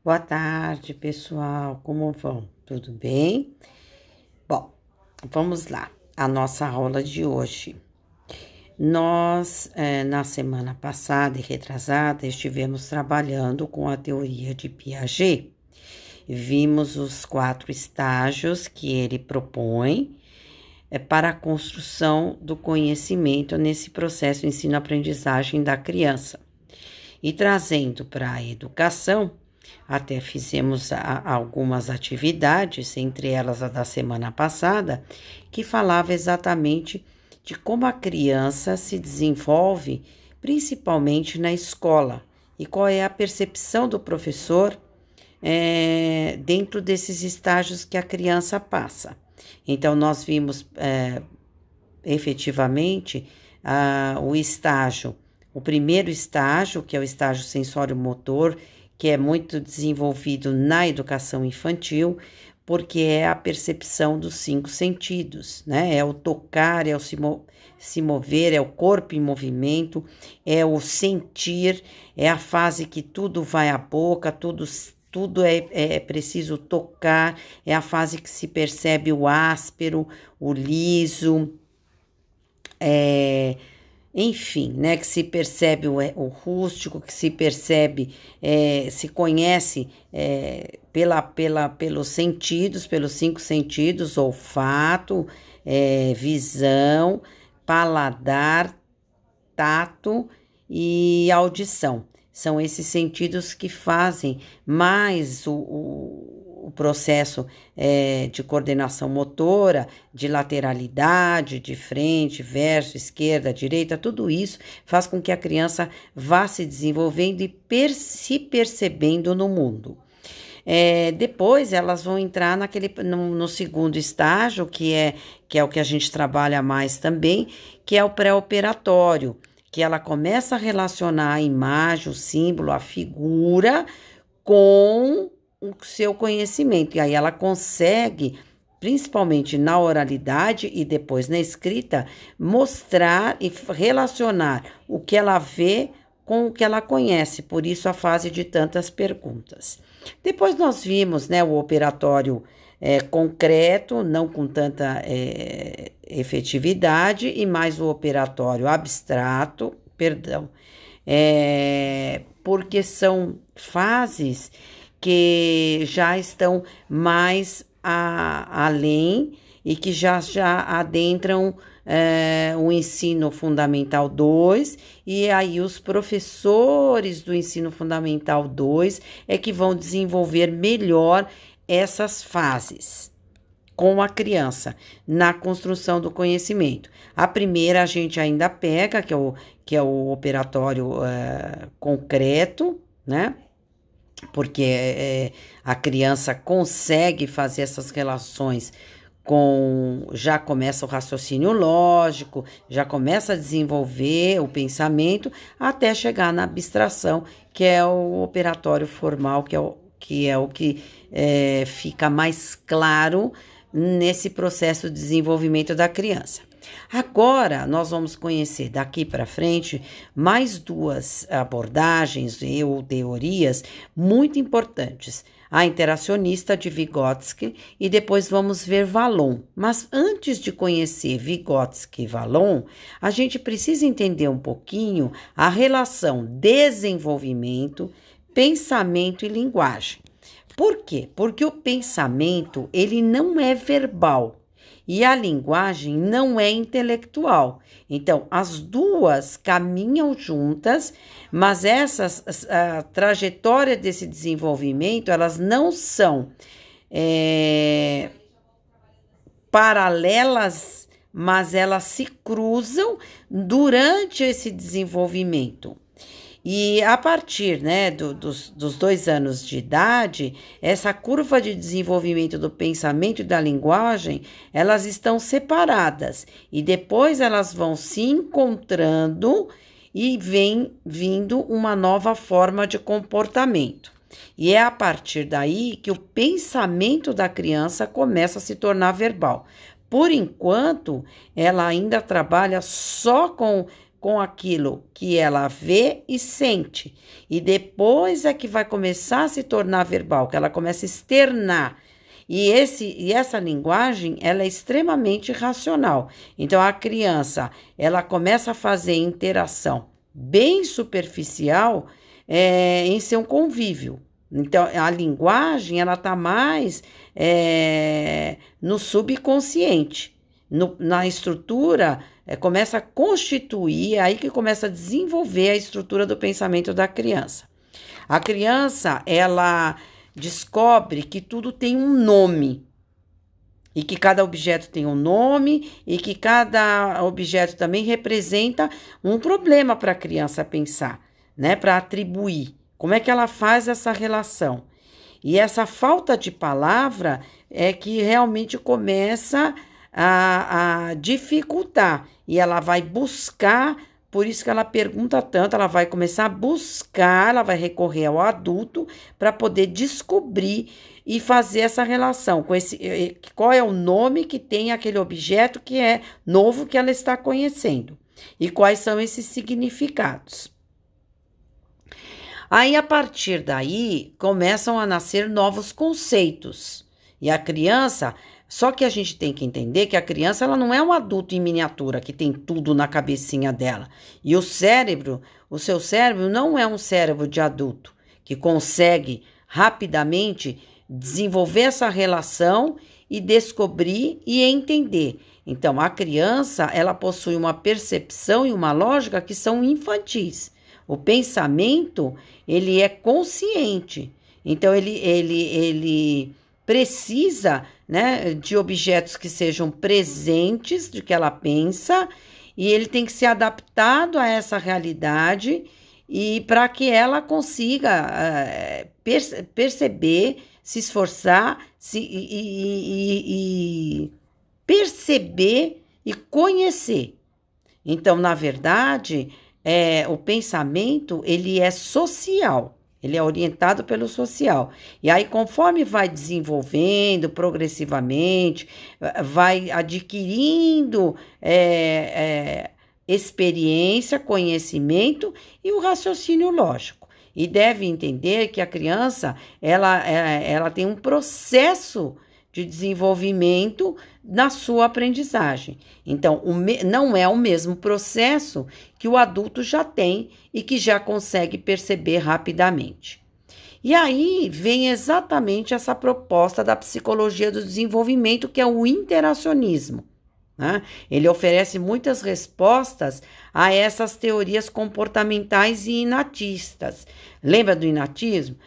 Boa tarde, pessoal. Como vão? Tudo bem? Bom, vamos lá. A nossa aula de hoje. Nós, na semana passada e retrasada, estivemos trabalhando com a teoria de Piaget. Vimos os 4 estágios que ele propõe para a construção do conhecimento nesse processo ensino-aprendizagem da criança. E trazendo para a educação, até fizemos algumas atividades, entre elas a da semana passada, que falava exatamente de como a criança se desenvolve, principalmente na escola, e qual é a percepção do professor dentro desses estágios que a criança passa. Então, nós vimos efetivamente o primeiro estágio, que é o estágio sensório-motor, que é muito desenvolvido na educação infantil, porque é a percepção dos 5 sentidos, né? É o tocar, é o se mover, é o corpo em movimento, é o sentir, é a fase que tudo vai à boca, tudo é preciso tocar, é a fase que se percebe o áspero, o liso, enfim, né, que se percebe o rústico, que se percebe, se conhece pelos sentidos, pelos 5 sentidos, olfato, visão, paladar, tato e audição. São esses sentidos que fazem mais o processo de coordenação motora, de lateralidade, de frente, verso, esquerda, direita, tudo isso faz com que a criança vá se desenvolvendo e se percebendo no mundo. Depois elas vão entrar no segundo estágio, que é o que a gente trabalha mais também, que é o pré-operatório, que ela começa a relacionar a imagem, o símbolo, a figura com o seu conhecimento. E aí ela consegue, principalmente na oralidade e depois na escrita, mostrar e relacionar o que ela vê com o que ela conhece. Por isso a fase de tantas perguntas. Depois nós vimos, né, o operatório concreto, não com tanta efetividade, e mais o operatório abstrato, porque são fases que já estão mais além e que já adentram o ensino fundamental 2, e aí os professores do ensino fundamental 2 é que vão desenvolver melhor essas fases com a criança na construção do conhecimento. A primeira a gente ainda pega, que é o operatório concreto, né? Porque a criança consegue fazer essas relações já começa o raciocínio lógico, já começa a desenvolver o pensamento, até chegar na abstração, que é o operatório formal, que é o que fica mais claro nesse processo de desenvolvimento da criança. Agora, nós vamos conhecer daqui para frente mais 2 abordagens ou teorias muito importantes. A interacionista de Vygotsky e depois vamos ver Vallon. Mas antes de conhecer Vygotsky e Vallon, a gente precisa entender um pouquinho a relação desenvolvimento, pensamento e linguagem. Por quê? Porque o pensamento, ele não é verbal e a linguagem não é intelectual. Então, as 2 caminham juntas, mas a trajetória desse desenvolvimento, elas não são paralelas, mas elas se cruzam durante esse desenvolvimento. E a partir, né, dos 2 anos de idade, essa curva de desenvolvimento do pensamento e da linguagem, elas estão separadas. E depois elas vão se encontrando e vem vindo uma nova forma de comportamento. E é a partir daí que o pensamento da criança começa a se tornar verbal. Por enquanto, ela ainda trabalha só com com aquilo que ela vê e sente. E depois é que vai começar a se tornar verbal, que ela começa a externar. E essa linguagem, ela é extremamente racional. Então, a criança, ela começa a fazer interação bem superficial em seu convívio. Então, a linguagem, ela está mais no subconsciente. Na estrutura, começa a constituir, é aí que começa a desenvolver a estrutura do pensamento da criança. A criança, ela descobre que tudo tem um nome, e que cada objeto tem um nome, e que cada objeto também representa um problema para a criança pensar, né? Para atribuir. Como é que ela faz essa relação? E essa falta de palavra é que realmente começa a dificultar. E ela vai buscar, por isso que ela pergunta tanto, ela vai começar a buscar, ela vai recorrer ao adulto para poder descobrir e fazer essa relação com qual é o nome que tem aquele objeto que é novo que ela está conhecendo. E quais são esses significados. Aí, a partir daí, começam a nascer novos conceitos. E a criança, só que a gente tem que entender que a criança, ela não é um adulto em miniatura, que tem tudo na cabecinha dela. E o seu cérebro não é um cérebro de adulto, que consegue rapidamente desenvolver essa relação e descobrir e entender. Então, a criança, ela possui uma percepção e uma lógica que são infantis. O pensamento, ele é consciente. Então, ele precisa, né, de objetos que sejam presentes, de que ela pensa, e ele tem que ser adaptado a essa realidade e para que ela consiga perceber, se esforçar e perceber e conhecer. Então, na verdade, o pensamento, ele é social, ele é orientado pelo social. E aí, conforme vai desenvolvendo progressivamente, vai adquirindo experiência, conhecimento e o raciocínio lógico. E deve entender que a criança, ela tem um processo de desenvolvimento na sua aprendizagem. Então, não é o mesmo processo que o adulto já tem e que já consegue perceber rapidamente. E aí vem exatamente essa proposta da psicologia do desenvolvimento, que é o interacionismo, né? Ele oferece muitas respostas a essas teorias comportamentais e inatistas. Lembra do inatismo?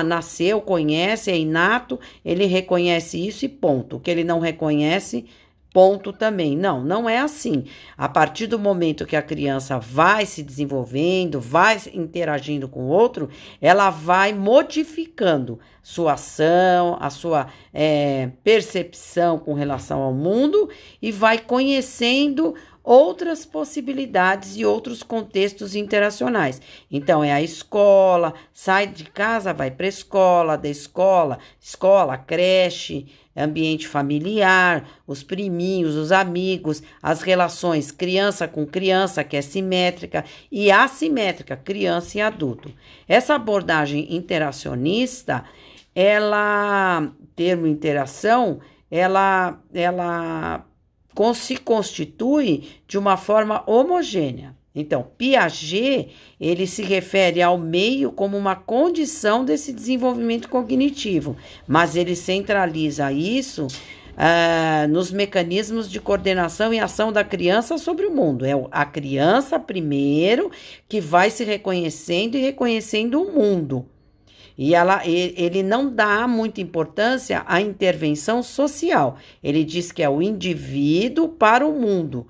Nasceu, conhece, é inato, ele reconhece isso e ponto. O que ele não reconhece, ponto também. Não é assim. A partir do momento que a criança vai se desenvolvendo, vai interagindo com o outro, ela vai modificando sua ação, a sua percepção com relação ao mundo e vai conhecendo outras possibilidades e outros contextos interacionais. Então, é a escola, sai de casa, vai para a escola, da escola, creche, ambiente familiar, os priminhos, os amigos, as relações criança com criança, que é simétrica, e assimétrica, criança e adulto. Essa abordagem interacionista, termo interação, ela se constitui de uma forma homogênea. Então, Piaget, ele se refere ao meio como uma condição desse desenvolvimento cognitivo, mas ele centraliza isso nos mecanismos de coordenação e ação da criança sobre o mundo. É a criança primeiro que vai se reconhecendo e reconhecendo o mundo. E ele não dá muita importância à intervenção social. Ele diz que é o indivíduo para o mundo.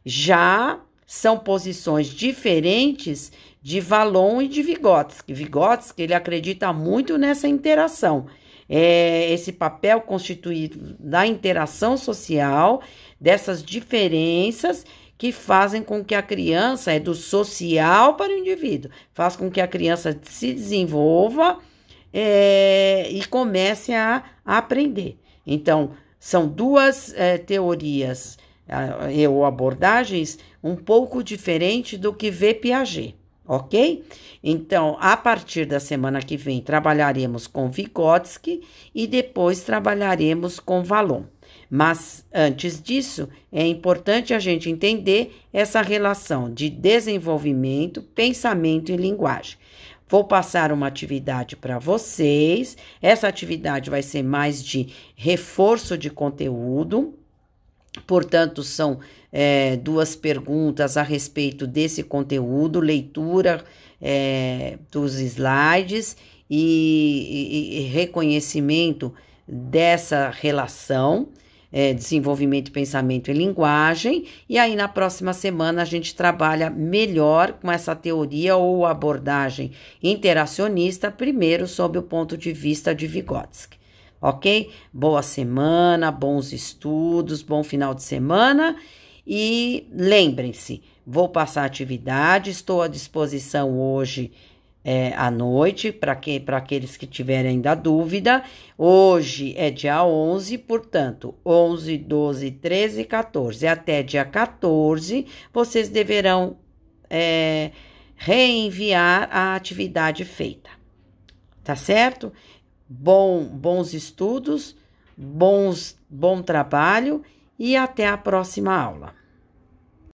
Já são posições diferentes de Vallon e de Vygotsky. Vygotsky, ele acredita muito nessa interação. Esse papel constituído da interação social, dessas diferenças que fazem com que a criança, do social para o indivíduo, faz com que a criança se desenvolva e comece a aprender. Então, são duas teorias ou abordagens um pouco diferente do que vê Piaget, ok? Então, a partir da semana que vem, trabalharemos com Vygotsky e depois trabalharemos com Vallon. Mas, antes disso, é importante a gente entender essa relação de desenvolvimento, pensamento e linguagem. Vou passar uma atividade para vocês. Essa atividade vai ser mais de reforço de conteúdo. Portanto, são 2 perguntas a respeito desse conteúdo, leitura dos slides e reconhecimento dessa relação. Desenvolvimento, pensamento e linguagem, e aí na próxima semana a gente trabalha melhor com essa teoria ou abordagem interacionista, primeiro sob o ponto de vista de Vygotsky, ok? Boa semana, bons estudos, bom final de semana, e lembrem-se, vou passar a atividade, estou à disposição hoje à noite, para aqueles que tiverem ainda dúvida. Hoje é dia 11, portanto, 11, 12, 13, 14. Até dia 14, vocês deverão reenviar a atividade feita. Tá certo? Bons estudos, bom trabalho e até a próxima aula.